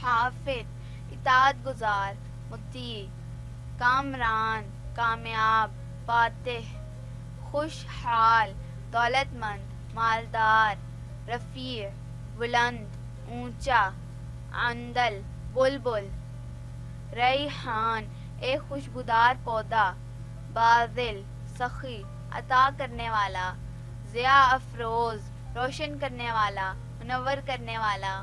حافظ اطاعت گزار مطیع، کامران کامیاب فاتح، خوشحال دولت مند مالدار، رفیع بلند اونچا، عندل بلبل، ریحان ایک خوشبودار پودا، باذل سخی عطا کرنے والا، ضیاء افروز روشن کرنے والا منور کرنے والا،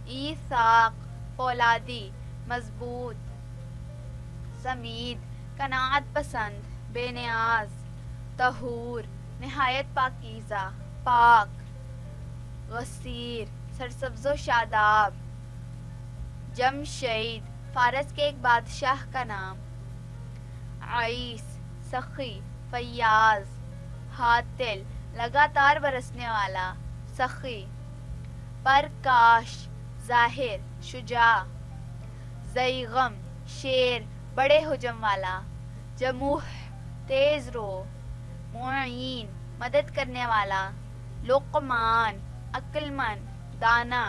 ایثاق فولادی مضبوط، سمید قناعت پسند بے نیاز، طہور نہایت پاکیزہ پاک، غصیر سرسبز و شاداب، جمشید فارس کے ایک بادشاہ کا نام، عیس سخی فیاض، حاتل لگاتار برسنے والا سخی، پرکاش ظاہر شجاع، ضیغم شیر بڑے حجم والا، جموح تیز رو، معین مدد کرنے والا، لقمان عقل مند دانا،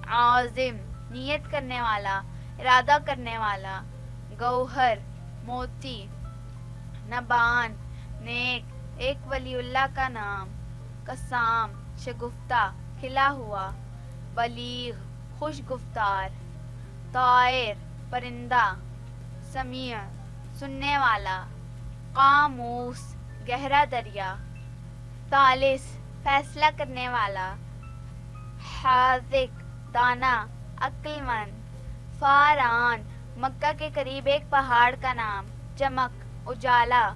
عازم نیت کرنے والا ارادہ کرنے والا، گوہر موتی، نبان نیک ایک ولی اللہ کا نام، قسام شگفتہ کھلا ہوا، بلیغ خوش گفتار، طائر پرندہ، سمیع سننے والا، قاموس گہرا دریا، ثالث فیصلہ کرنے والا، حاذق دانا عقل مند، فاران مکہ کے قریب ایک پہاڑ کا نام، چمک اجالا،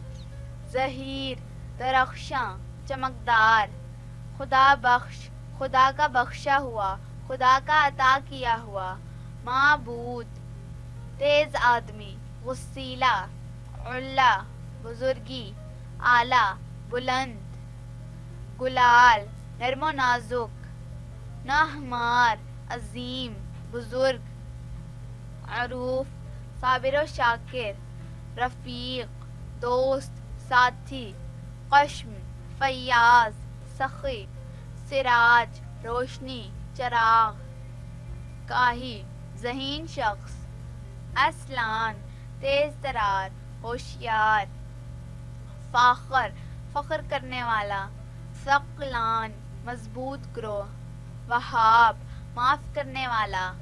ظہیر درخشاں چمکدار، خدا بخش خدا کا بخشا ہوا خدا کا عطا کیا ہوا، معبود تیز آدمی، وسیلہ علا بزرگی، اعلیٰ بلند، گلال نرم و نازک، نہمار عظیم بزرگ، عروف صابر و شاکر، رفیق دوست ساتھی، قشم فیاض سخی، سراج روشنی چراغ، کاہی ذہین شخص، اصلان تیز ترار ہوشیار، فاخر فخر کرنے والا، ثقلان مضبوط گروہ، وہاب معاف کرنے والا،